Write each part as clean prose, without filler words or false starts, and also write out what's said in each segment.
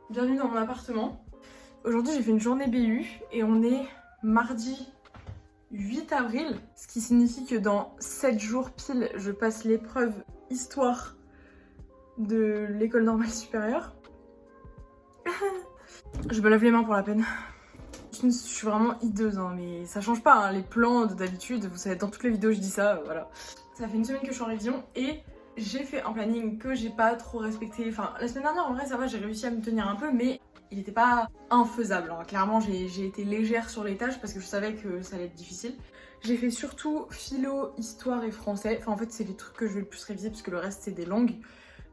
Bienvenue dans mon appartement. Aujourd'hui j'ai fait une journée BU et on est mardi 8 avril, ce qui signifie que dans 7 jours pile je passe l'épreuve histoire de l'école normale supérieure. Je me lave les mains pour la peine. Je suis vraiment hideuse hein, mais ça change pas hein, les plans d'habitude, vous savez dans toutes les vidéos je dis ça, voilà. Ça fait une semaine que je suis en révision et j'ai fait un planning que j'ai pas trop respecté. Enfin, la semaine dernière, en vrai, ça va, j'ai réussi à me tenir un peu, mais il était pas infaisable. Alors, clairement, j'ai été légère sur les tâches parce que je savais que ça allait être difficile. J'ai fait surtout philo, histoire et français. Enfin, en fait, c'est les trucs que je vais le plus réviser parce que le reste, c'est des langues.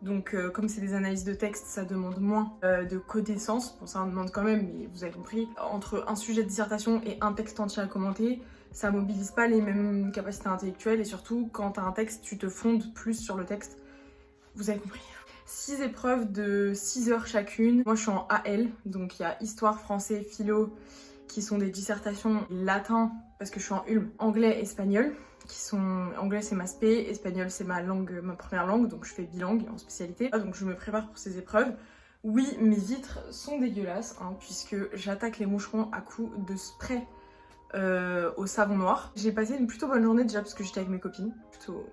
Donc, comme c'est des analyses de texte, ça demande moins de connaissances. Bon, ça en demande quand même, mais vous avez compris. Entre un sujet de dissertation et un texte entier à commenter, ça mobilise pas les mêmes capacités intellectuelles et surtout quand t'as un texte, tu te fondes plus sur le texte. Vous avez compris. 6 épreuves de 6 heures chacune. Moi je suis en AL, donc il y a histoire, français, philo qui sont des dissertations, latin parce que je suis en ULM, anglais, espagnol qui sont... Anglais c'est ma spé, espagnol c'est ma langue, ma première langue, donc je fais bilingue en spécialité. Donc je me prépare pour ces épreuves. Oui, mes vitres sont dégueulasses hein, puisque j'attaque les moucherons à coups de spray au savon noir. J'ai passé une plutôt bonne journée déjà parce que j'étais avec mes copines, plutôt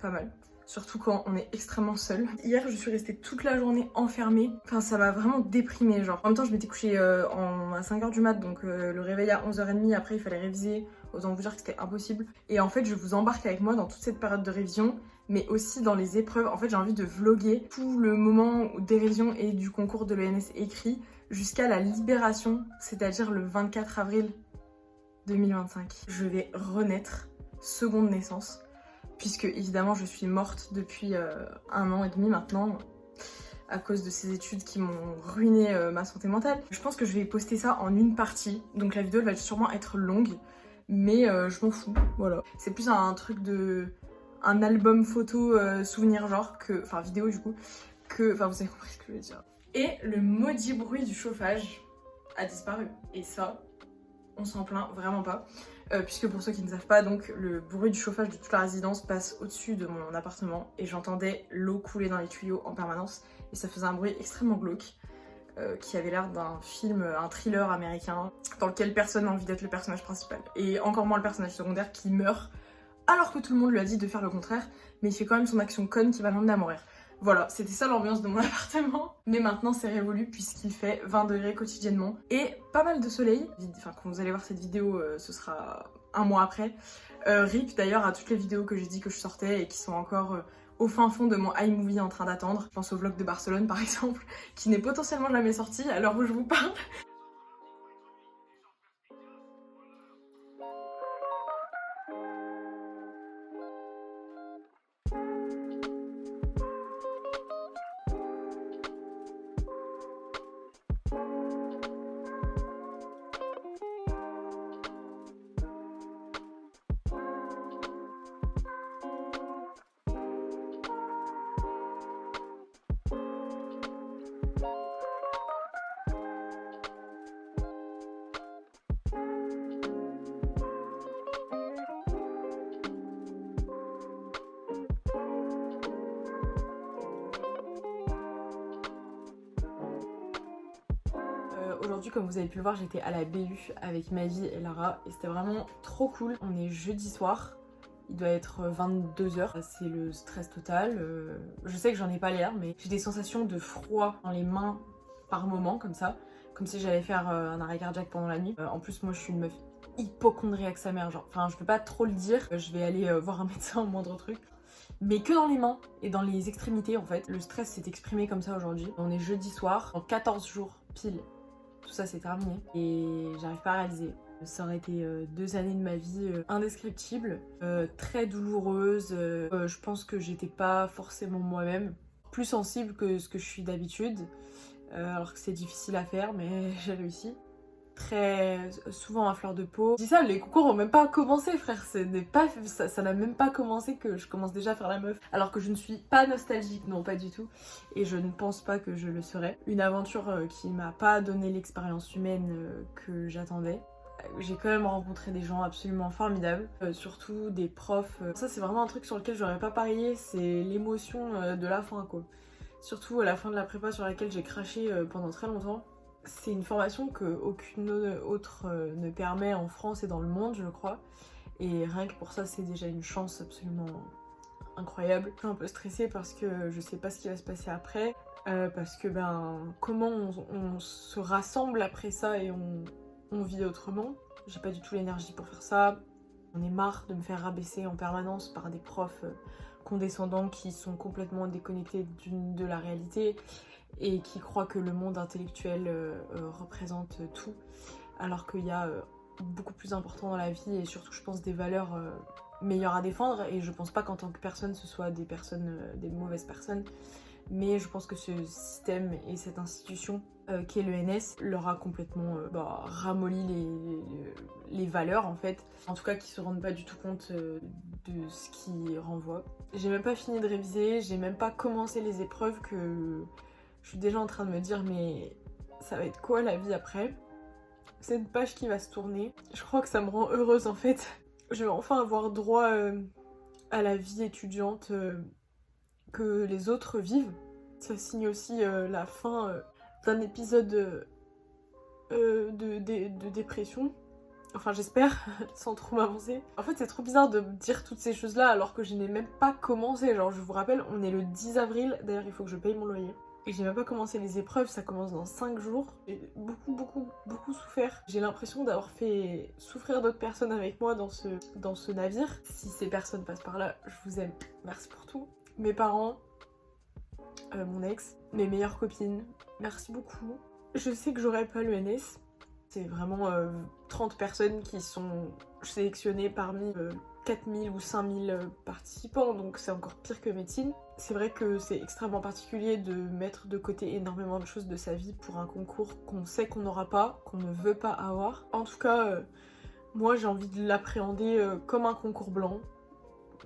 pas mal. Surtout quand on est extrêmement seul. Hier, je suis restée toute la journée enfermée. Enfin, ça m'a vraiment déprimée, genre. En même temps, je m'étais couchée à 5h du mat, donc le réveil à 11h30. Après, il fallait réviser. Autant vous dire que c'était impossible. Et en fait, je vous embarque avec moi dans toute cette période de révision, mais aussi dans les épreuves. En fait, j'ai envie de vlogger tout le moment des révisions et du concours de l'ENS écrit jusqu'à la libération, c'est-à-dire le 24 avril 2025. Je vais renaître, seconde naissance. Puisque évidemment je suis morte depuis 1 an et demi maintenant à cause de ces études qui m'ont ruiné ma santé mentale. Je pense que je vais poster ça en une partie, donc la vidéo elle va sûrement être longue, mais je m'en fous, voilà. C'est plus un truc de... un album photo souvenir genre que... enfin vidéo du coup, que... enfin vous avez compris ce que je veux dire. Et le maudit bruit du chauffage a disparu, et ça, on s'en plaint vraiment pas. Puisque pour ceux qui ne savent pas, donc le bruit du chauffage de toute la résidence passe au-dessus de mon appartement et j'entendais l'eau couler dans les tuyaux en permanence et ça faisait un bruit extrêmement glauque qui avait l'air d'un film, un thriller américain dans lequel personne n'a envie d'être le personnage principal et encore moins le personnage secondaire qui meurt alors que tout le monde lui a dit de faire le contraire, mais il fait quand même son action conne qui va l'emmener à mourir. Voilà, c'était ça l'ambiance de mon appartement. Mais maintenant c'est révolu puisqu'il fait 20 degrés quotidiennement et pas mal de soleil. Enfin quand vous allez voir cette vidéo, ce sera un mois après. RIP d'ailleurs à toutes les vidéos que j'ai dit que je sortais et qui sont encore au fin fond de mon iMovie en train d'attendre. Je pense au vlog de Barcelone par exemple, qui n'est potentiellement jamais sorti à l'heure où je vous parle. Aujourd'hui, comme vous avez pu le voir, j'étais à la BU avec Mavi et Lara et c'était vraiment trop cool. On est jeudi soir, il doit être 22h, c'est le stress total. Je sais que j'en ai pas l'air, mais j'ai des sensations de froid dans les mains par moment, comme ça. Comme si j'allais faire un arrêt cardiaque pendant la nuit. En plus, moi je suis une meuf hypocondriaque sa mère, genre, enfin je peux pas trop le dire. Je vais aller voir un médecin au moindre truc. Mais que dans les mains et dans les extrémités en fait. Le stress s'est exprimé comme ça aujourd'hui. On est jeudi soir, en 14 jours pile. Tout ça c'est terminé et j'arrive pas à réaliser. Ça aurait été 2 années de ma vie indescriptibles, très douloureuses. Je pense que j'étais pas forcément moi-même, plus sensible que ce que je suis d'habitude, alors que c'est difficile à faire mais j'ai réussi. très souvent à fleur de peau. Je dis ça, les concours ont même pas commencé, frère. Ça n'a même pas commencé que je commence déjà à faire la meuf. Alors que je ne suis pas nostalgique, non, pas du tout. Et je ne pense pas que je le serai. Une aventure qui m'a pas donné l'expérience humaine que j'attendais. J'ai quand même rencontré des gens absolument formidables, surtout des profs. Ça, c'est vraiment un truc sur lequel j'aurais pas parié, c'est l'émotion de la fin, quoi. Surtout à la fin de la prépa sur laquelle j'ai craché pendant très longtemps. C'est une formation qu'aucune autre ne permet en France et dans le monde, je crois. Et rien que pour ça, c'est déjà une chance absolument incroyable. Je suis un peu stressée parce que je sais pas ce qui va se passer après. Parce que comment on se rassemble après ça et on vit autrement. J'ai pas du tout l'énergie pour faire ça. On est marre de me faire rabaisser en permanence par des profs condescendants qui sont complètement déconnectés de la réalité et qui croient que le monde intellectuel représente tout, alors qu'il y a beaucoup plus important dans la vie et surtout je pense des valeurs meilleures à défendre. Et je pense pas qu'en tant que personne ce soit des personnes, des mauvaises personnes, mais je pense que ce système et cette institution qui est l'ENS leur a complètement ramolli les valeurs en fait. En tout cas qui se rendent pas du tout compte de ce qui renvoie. J'ai même pas fini de réviser, j'ai même pas commencé les épreuves que je suis déjà en train de me dire mais ça va être quoi la vie après? Cette page qui va se tourner, je crois que ça me rend heureuse en fait. Je vais enfin avoir droit à la vie étudiante que les autres vivent. Ça signe aussi la fin d'un épisode de dépression. Enfin j'espère, sans trop m'avancer. En fait c'est trop bizarre de me dire toutes ces choses là alors que je n'ai même pas commencé. Genre je vous rappelle, on est le 10 avril, d'ailleurs il faut que je paye mon loyer. Et j'ai même pas commencé les épreuves, ça commence dans 5 jours. J'ai beaucoup souffert. J'ai l'impression d'avoir fait souffrir d'autres personnes avec moi dans ce navire. Si ces personnes passent par là, je vous aime, merci pour tout. Mes parents, mon ex, mes meilleures copines, merci beaucoup. Je sais que j'aurai pas l'ENS. C'est vraiment 30 personnes qui sont sélectionnées parmi 4000 ou 5000 participants, donc c'est encore pire que médecine. C'est vrai que c'est extrêmement particulier de mettre de côté énormément de choses de sa vie pour un concours qu'on sait qu'on n'aura pas, qu'on ne veut pas avoir. En tout cas, moi j'ai envie de l'appréhender comme un concours blanc,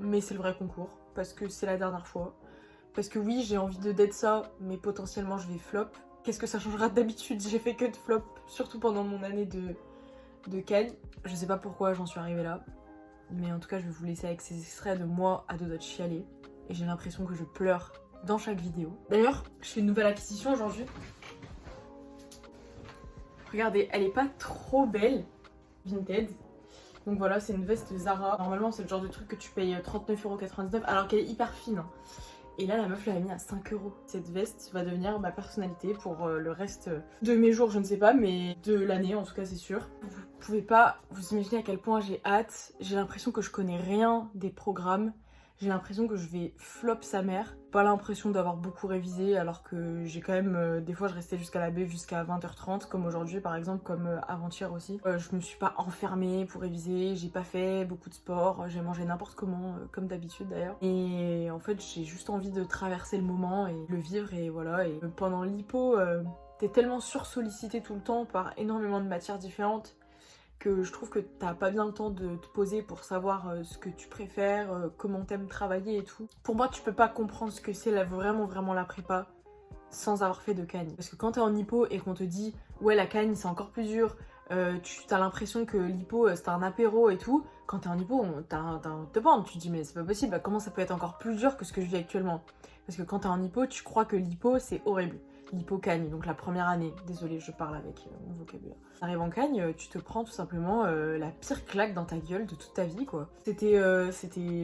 mais c'est le vrai concours, parce que c'est la dernière fois. Parce que oui, j'ai envie de d'être ça, mais potentiellement je vais flop. Qu'est-ce que ça changera d'habitude? J'ai fait que de flop, surtout pendant mon année de Cannes. Je sais pas pourquoi j'en suis arrivée là, mais en tout cas je vais vous laisser avec ces extraits de moi à deux doigts de chialer. Et j'ai l'impression que je pleure dans chaque vidéo. D'ailleurs, je fais une nouvelle acquisition aujourd'hui. Regardez, elle est pas trop belle, Vinted. Donc voilà, c'est une veste Zara. Normalement c'est le genre de truc que tu payes 39,99€ alors qu'elle est hyper fine, hein. Et là la meuf l'a mis à 5€. Cette veste va devenir ma personnalité pour le reste de mes jours, je ne sais pas, mais de l'année en tout cas c'est sûr. Vous pouvez pas vous imaginer à quel point j'ai hâte. J'ai l'impression que je connais rien des programmes. J'ai l'impression que je vais flop sa mère. Pas l'impression d'avoir beaucoup révisé alors que j'ai quand même... des fois je restais jusqu'à la baie jusqu'à 20h30 comme aujourd'hui par exemple, comme avant-hier aussi. Je me suis pas enfermée pour réviser, j'ai pas fait beaucoup de sport, j'ai mangé n'importe comment, comme d'habitude d'ailleurs. Et en fait j'ai juste envie de traverser le moment et le vivre et voilà. Et pendant l'hypo, t'es tellement sursollicité tout le temps par énormément de matières différentes que je trouve que t'as pas bien le temps de te poser pour savoir ce que tu préfères, comment t'aimes travailler et tout. Pour moi, tu peux pas comprendre ce que c'est vraiment la prépa sans avoir fait de Cagne. Parce que quand t'es en hypo et qu'on te dit ouais la Cagne c'est encore plus dur, tu as l'impression que l'hypo c'est un apéro et tout, quand t'es en hypo t'as te bande, tu te dis mais c'est pas possible, comment ça peut être encore plus dur que ce que je vis actuellement? Parce que quand t'es en hypo, tu crois que l'hypo c'est horrible. L'hypocagne, donc la première année. Désolée, je parle avec mon vocabulaire. T'arrives en cagne, tu te prends tout simplement la pire claque dans ta gueule de toute ta vie, quoi. C'était,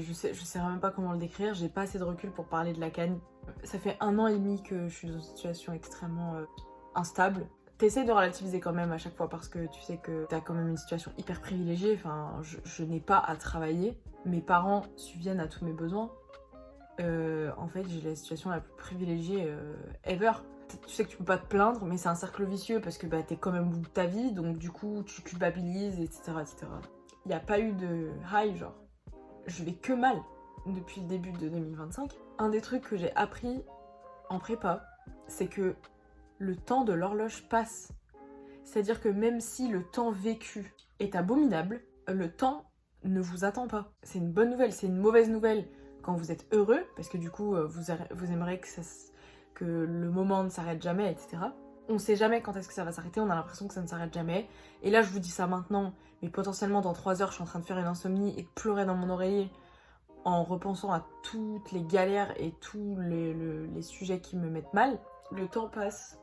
je sais même pas comment le décrire, j'ai pas assez de recul pour parler de la cagne. Ça fait 1 an et demi que je suis dans une situation extrêmement instable. T'essayes de relativiser quand même à chaque fois parce que tu sais que t'as quand même une situation hyper privilégiée. Enfin, je n'ai pas à travailler. Mes parents subviennent à tous mes besoins. En fait, j'ai la situation la plus privilégiée ever. Tu sais que tu peux pas te plaindre, mais c'est un cercle vicieux parce que t'es quand même au bout de ta vie, donc du coup tu culpabilises, etc. Il n'y a pas eu de high, genre. Je vais que mal depuis le début de 2025. Un des trucs que j'ai appris en prépa, c'est que le temps de l'horloge passe. C'est-à-dire que même si le temps vécu est abominable, le temps ne vous attend pas. C'est une bonne nouvelle, c'est une mauvaise nouvelle quand vous êtes heureux, parce que du coup, vous aimeriez que le moment ne s'arrête jamais, etc. On sait jamais quand est-ce que ça va s'arrêter, on a l'impression que ça ne s'arrête jamais. Et là, je vous dis ça maintenant, mais potentiellement dans 3 heures, je suis en train de faire une insomnie et de pleurer dans mon oreiller en repensant à toutes les galères et tous les sujets qui me mettent mal. Le temps passe.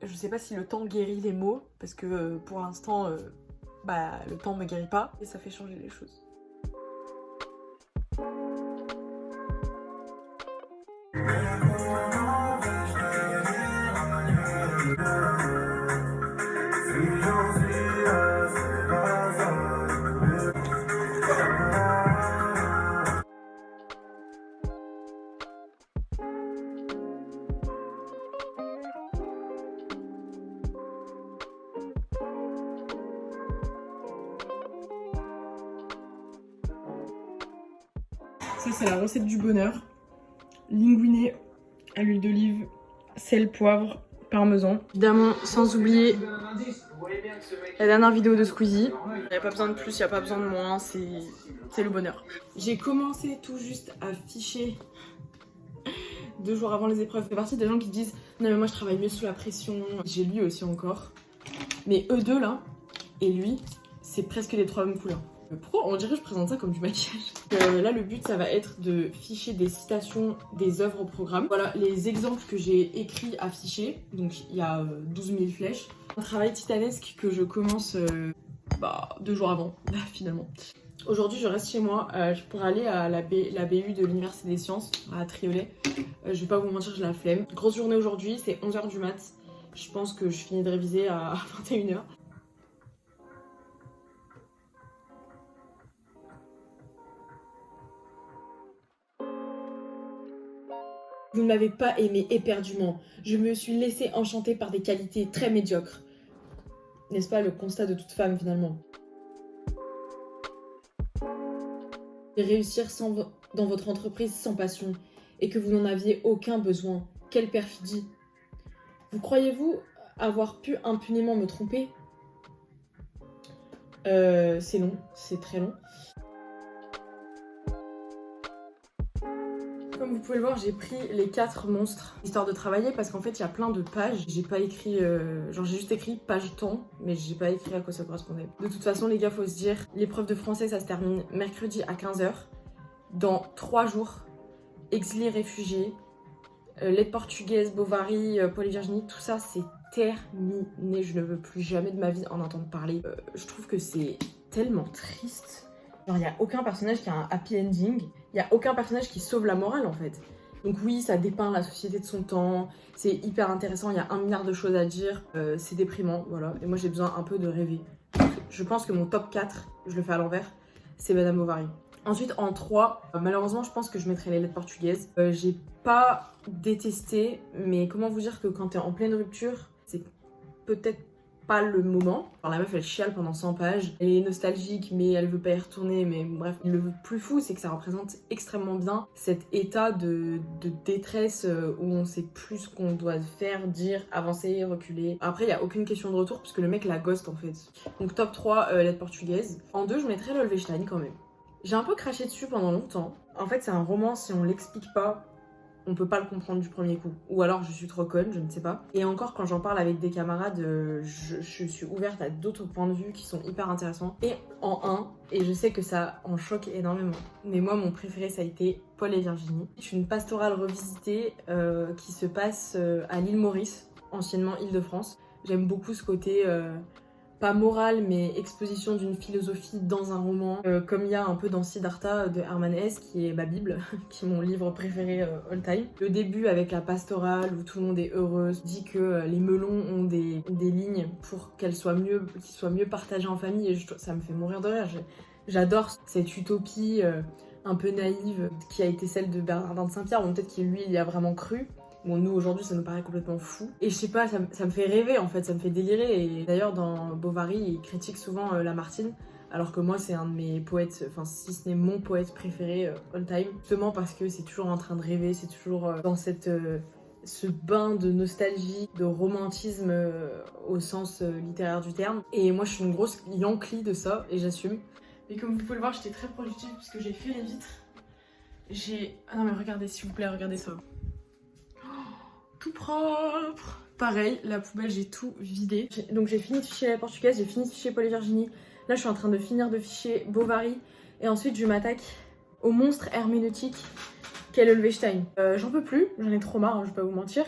Je sais pas si le temps guérit les maux, parce que pour l'instant, le temps me guérit pas et ça fait changer les choses. Ça, c'est la recette du bonheur. Linguiné à l'huile d'olive, sel, poivre, parmesan. Évidemment, sans oublier la dernière vidéo de Squeezie. Il n'y a pas besoin de plus, il n'y a pas besoin de moins, c'est le bonheur. J'ai commencé tout juste à ficher 2 jours avant les épreuves. Je fais partie des gens qui disent non mais moi je travaille mieux sous la pression. J'ai lui aussi encore. Mais eux deux là, et lui, c'est presque les 3 mêmes couleurs. Pourquoi on dirait que je présente ça comme du maquillage? Là le but ça va être de ficher des citations des œuvres au programme. Voilà les exemples que j'ai écrits à ficher. Donc il y a 12 000 flèches. Un travail titanesque que je commence 2 jours avant finalement. Aujourd'hui je reste chez moi pour aller à la BU de l'Université des Sciences à Triolet. Je vais pas vous mentir, j'ai la flemme. Grosse journée aujourd'hui, c'est 11h du mat. Je pense que je finis de réviser à 21h. Vous ne m'avez pas aimé éperdument. Je me suis laissée enchanter par des qualités très médiocres. N'est-ce pas le constat de toute femme finalement? Réussir dans votre entreprise sans passion et que vous n'en aviez aucun besoin. Quelle perfidie! Vous croyez-vous avoir pu impunément me tromper? C'est long, c'est très long. Comme vous pouvez le voir, j'ai pris les 4 monstres, histoire de travailler, parce qu'en fait, il y a plein de pages. J'ai pas écrit, j'ai juste écrit page temps, mais j'ai pas écrit à quoi ça correspondait. De toute façon, les gars, faut se dire, l'épreuve de français, ça se termine mercredi à 15h. Dans 3 jours, exilés, réfugiés, lettres portugaises, Bovary, Paul et Virginie, tout ça, c'est terminé. Je ne veux plus jamais de ma vie en entendre parler. Je trouve que c'est tellement triste. Genre, il n'y a aucun personnage qui a un happy ending. Il n'y a aucun personnage qui sauve la morale, en fait. Donc oui, ça dépeint la société de son temps. C'est hyper intéressant, il y a 1 milliard de choses à dire. C'est déprimant, voilà. Et moi, j'ai besoin un peu de rêver. Je pense que mon top 4, je le fais à l'envers, c'est Madame Bovary. Ensuite, en 3, malheureusement, je pense que je mettrai les lettres portugaises. J'ai pas détesté, mais comment vous dire que quand t'es en pleine rupture, c'est peut-être pas le moment. Alors, la meuf, elle chiale pendant 100 pages. Elle est nostalgique, mais elle veut pas y retourner. Mais bref, le plus fou, c'est que ça représente extrêmement bien cet état de détresse où on sait plus ce qu'on doit faire, dire, avancer, reculer. Après, il y a aucune question de retour, puisque le mec la ghost, en fait. Donc, top 3, lettres portugaises. En 2, je mettrais Lolvestein, quand même. J'ai un peu craché dessus pendant longtemps. En fait, c'est un roman, si on l'explique pas, on peut pas le comprendre du premier coup. Ou alors je suis trop conne, je ne sais pas. Et encore, quand j'en parle avec des camarades, je suis ouverte à d'autres points de vue qui sont hyper intéressants. Et en 1, et je sais que ça en choque énormément, mais moi, mon préféré, ça a été Paul et Virginie. C'est une pastorale revisitée qui se passe à l'île Maurice, anciennement Île-de-France. J'aime beaucoup ce côté... pas morale, mais exposition d'une philosophie dans un roman, comme il y a un peu dans Siddhartha de Hermann Hesse, qui est ma bible, qui est mon livre préféré all time. Le début avec la pastorale, où tout le monde est heureux, dit que les melons ont des lignes pour qu'ils soient mieux partagés en famille, et ça me fait mourir de rire. J'adore cette utopie un peu naïve qui a été celle de Bernardin de Saint-Pierre, bon, peut-être qu'il lui, il y a vraiment cru. Bon, nous aujourd'hui ça nous paraît complètement fou. Et je sais pas, ça me fait rêver en fait, ça me fait délirer. Et d'ailleurs dans Bovary, il critique souvent Lamartine, alors que moi c'est un de mes poètes, enfin si ce n'est mon poète préféré all time. Justement parce que c'est toujours en train de rêver, c'est toujours dans cette ce bain de nostalgie, de romantisme au sens littéraire du terme. Et moi je suis une grosse Yankee de ça et j'assume. Mais comme vous pouvez le voir, j'étais très productive puisque j'ai fait les vitres. Ah non mais regardez s'il vous plaît, regardez ça. Oh, tout propre. Pareil, la poubelle j'ai tout vidé. Donc j'ai fini de ficher la portugaise, j'ai fini de ficher Paul et Virginie. Là je suis en train de finir de ficher Bovary. Et ensuite je m'attaque au monstre herméneutique qu'est le Levestein. J'en peux plus, j'en ai trop marre, hein, je vais pas vous mentir.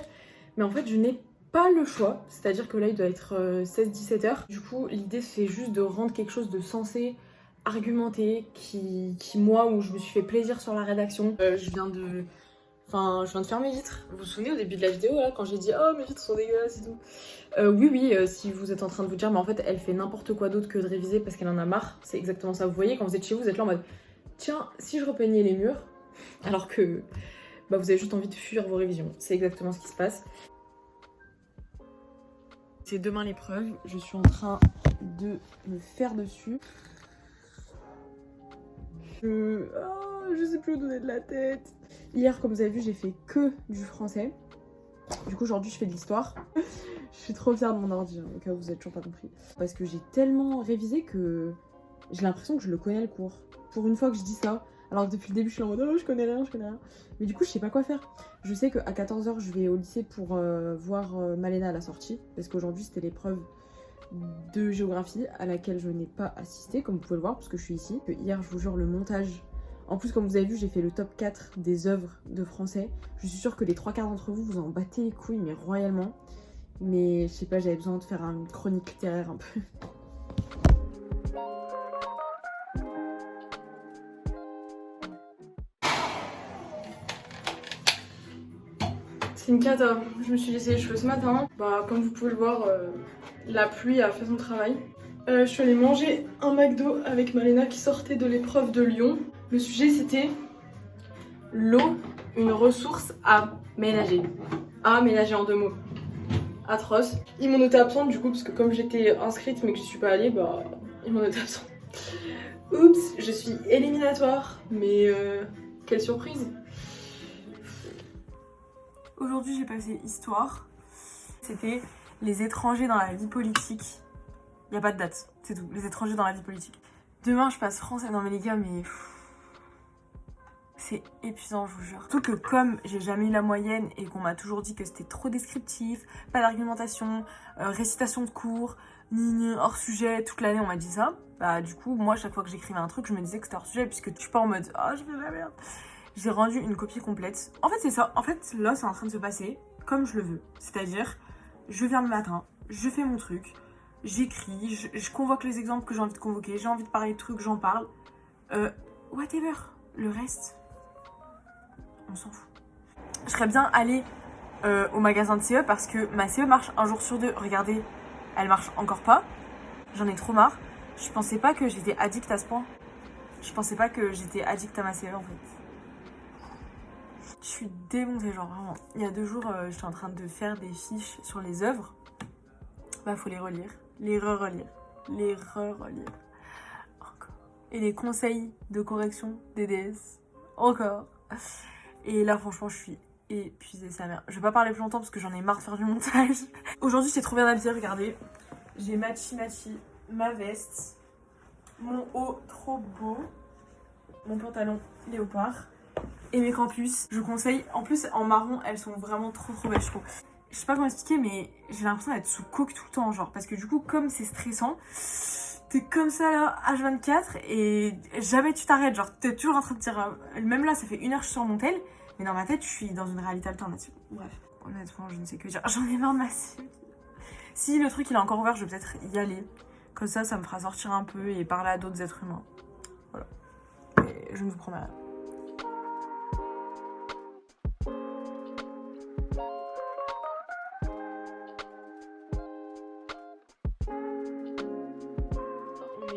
Mais en fait je n'ai pas le choix. C'est-à-dire que là il doit être 16-17 heures. Du coup l'idée c'est juste de rendre quelque chose de sensé, argumenté, qui moi où je me suis fait plaisir sur la rédaction. Je viens de faire mes vitres. Vous vous souvenez au début de la vidéo là quand j'ai dit oh mes vitres sont dégueulasses et tout. Oui, si vous êtes en train de vous dire mais en fait elle fait n'importe quoi d'autre que de réviser parce qu'elle en a marre. C'est exactement ça. Vous voyez quand vous êtes chez vous, vous êtes là en mode tiens si je repeignais les murs alors que vous avez juste envie de fuir vos révisions. C'est exactement ce qui se passe. C'est demain l'épreuve. Je suis en train de me faire dessus. Je sais plus où donner de la tête. Hier, comme vous avez vu, j'ai fait que du français. Du coup, aujourd'hui, je fais de l'histoire. Je suis trop fière de mon ordi, hein, au cas où vous êtes toujours pas compris. Parce que j'ai tellement révisé que j'ai l'impression que je le connais le cours. Pour une fois que je dis ça, alors que depuis le début, je suis en mode oh, je connais rien. Mais du coup, je sais pas quoi faire. Je sais qu'à 14 h, je vais au lycée pour voir Malena à la sortie. Parce qu'aujourd'hui, c'était l'épreuve de géographie à laquelle je n'ai pas assisté, comme vous pouvez le voir, parce que je suis ici. Hier, je vous jure, le montage. En plus, comme vous avez vu, j'ai fait le top 4 des œuvres de français. Je suis sûre que les 3/4 d'entre vous, vous en battez les couilles, mais royalement. Mais je sais pas, j'avais besoin de faire une chronique littéraire un peu. C'est une cata. Je me suis laissé les cheveux ce matin. Comme vous pouvez le voir, la pluie a fait son travail. Je suis allée manger un McDo avec Malena qui sortait de l'épreuve de Lyon. Le sujet c'était l'eau, une ressource à ménager. À ménager en 2 mots. Atroce. Ils m'ont noté absente du coup parce que comme j'étais inscrite mais que je suis pas allée, ils m'ont noté absente. Oups, je suis éliminatoire. Mais quelle surprise. Aujourd'hui j'ai passé histoire. C'était les étrangers dans la vie politique. Il n'y a pas de date, c'est tout. Les étrangers dans la vie politique. Demain je passe français. Non mais les gars mais... C'est épuisant, je vous jure. Surtout que comme j'ai jamais eu la moyenne et qu'on m'a toujours dit que c'était trop descriptif, pas d'argumentation, récitation de cours, ni hors sujet, toute l'année on m'a dit ça. Du coup, moi, chaque fois que j'écrivais un truc, je me disais que c'était hors sujet puisque tu suis pas en mode « Ah, je fais de la merde ». J'ai rendu une copie complète. En fait, c'est ça. En fait, là, c'est en train de se passer comme je le veux. C'est-à-dire, je viens le matin, je fais mon truc, j'écris, je convoque les exemples que j'ai envie de convoquer, j'ai envie de parler de trucs, j'en parle. Whatever. Le reste... on s'en fout. Je serais bien allée au magasin de CE parce que ma CE marche un jour sur 2. Regardez, elle marche encore pas. J'en ai trop marre. Je pensais pas que j'étais addict à ce point. Je pensais pas que j'étais addict à ma CE en fait. Je suis démontée, genre vraiment. Il y a 2 jours, j'étais en train de faire des fiches sur les œuvres. Faut les relire, les re-relire, les re-relire. Encore. Et les conseils de correction des DS. Encore. Et là franchement je suis épuisée sa mère. Je vais pas parler plus longtemps parce que j'en ai marre de faire du montage. Aujourd'hui j'étais trop bien habillée, regardez. J'ai matchy ma veste, mon haut trop beau, mon pantalon léopard et mes campus. Je conseille, en plus en marron elles sont vraiment trop belles je trouve. Je sais pas comment expliquer mais j'ai l'impression d'être sous coke tout le temps genre parce que du coup comme c'est stressant, t'es comme ça là, H24 et jamais tu t'arrêtes, genre t'es toujours en train de dire, même là ça fait 1 heure que je suis sur mon tel, mais dans ma tête je suis dans une réalité alternative. Bref, honnêtement je ne sais que dire, j'en ai marre de ma cible. Si le truc il est encore ouvert, je vais peut-être y aller, comme ça me fera sortir un peu et parler à d'autres êtres humains. Voilà, et je ne vous promets rien.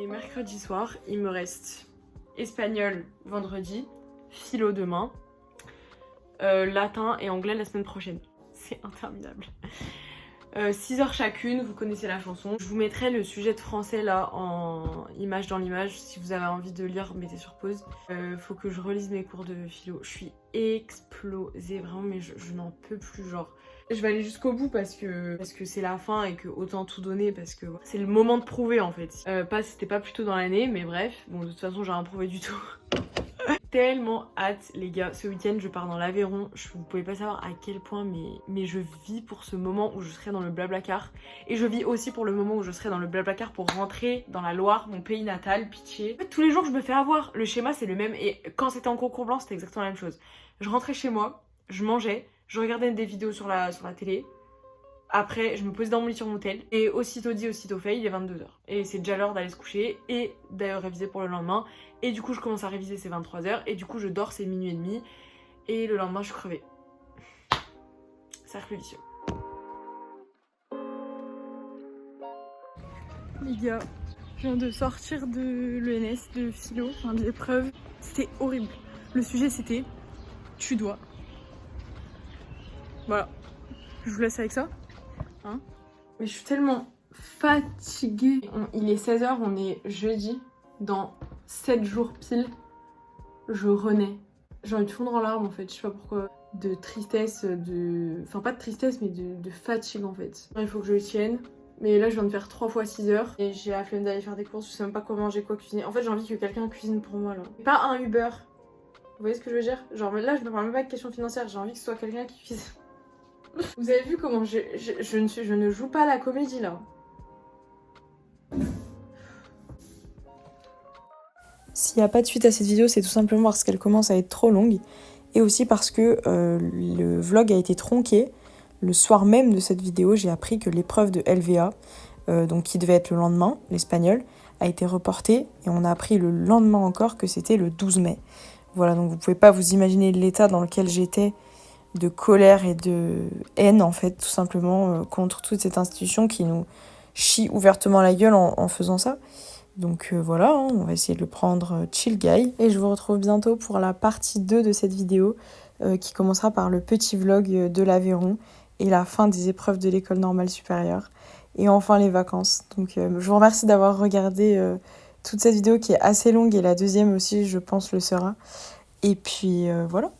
Mercredi soir, il me reste espagnol vendredi, philo demain, latin et anglais la semaine prochaine. C'est interminable. 6 heures chacune, vous connaissez la chanson. Je vous mettrai le sujet de français là en image dans l'image. Si vous avez envie de lire, mettez sur pause. Faut que je relise mes cours de philo. Je suis explosée vraiment, mais je n'en peux plus, genre. Je vais aller jusqu'au bout parce que c'est la fin et que autant tout donner parce que c'est le moment de prouver en fait. C'était pas plus tôt dans l'année, mais bref. Bon, de toute façon, j'ai rien prouvé du tout. Tellement hâte les gars, ce week-end je pars dans l'Aveyron, vous pouvez pas savoir à quel point mais je vis pour ce moment où je serai dans le Blablacar et je vis aussi pour le moment où je serai dans le Blablacar pour rentrer dans la Loire, mon pays natal, pitié. En fait, tous les jours je me fais avoir, le schéma c'est le même et quand c'était en concours blanc c'était exactement la même chose. Je rentrais chez moi, je mangeais, je regardais des vidéos sur la télé. Après, je me posais dans mon lit sur mon tel et aussitôt dit, aussitôt fait, il est 22h. Et c'est déjà l'heure d'aller se coucher et d'ailleurs réviser pour le lendemain. Et du coup, je commence à réviser, c'est 23h. Et du coup, je dors, c'est minuit et demi. Et le lendemain, je suis crevée. Cercle vicieux. Les gars, je viens de sortir de l'ENS, de philo, enfin de l'épreuve. C'était horrible. Le sujet, c'était « Tu dois ». Voilà. Je vous laisse avec ça. Hein, mais je suis tellement fatiguée. Il est 16h, on est jeudi. Dans 7 jours pile, je renais. J'ai envie de fondre en larmes en fait, je sais pas pourquoi. De tristesse, enfin pas de tristesse mais de fatigue en fait. Il faut que je le tienne. Mais là je viens de faire 3 fois 6 heures. Et j'ai la flemme d'aller faire des courses, je sais même pas quoi manger, quoi cuisiner. En fait j'ai envie que quelqu'un cuisine pour moi là. Pas un Uber. Vous voyez ce que je veux dire? Genre là je ne parle même pas de question financière, j'ai envie que ce soit quelqu'un qui cuisine. Vous avez vu comment je ne joue pas la comédie là. S'il n'y a pas de suite à cette vidéo, c'est tout simplement parce qu'elle commence à être trop longue et aussi parce que le vlog a été tronqué. Le soir même de cette vidéo, j'ai appris que l'épreuve de LVA, donc qui devait être le lendemain, l'espagnol, a été reportée et on a appris le lendemain encore que c'était le 12 mai. Voilà, donc vous pouvez pas vous imaginer l'état dans lequel j'étais de colère et de haine en fait, tout simplement contre toute cette institution qui nous chie ouvertement la gueule en faisant ça. Donc voilà, hein, on va essayer de le prendre chill guy. Et je vous retrouve bientôt pour la partie 2 de cette vidéo qui commencera par le petit vlog de l'Aveyron et la fin des épreuves de l'école normale supérieure. Et enfin les vacances. Donc je vous remercie d'avoir regardé toute cette vidéo qui est assez longue et la deuxième aussi je pense le sera. Et puis voilà.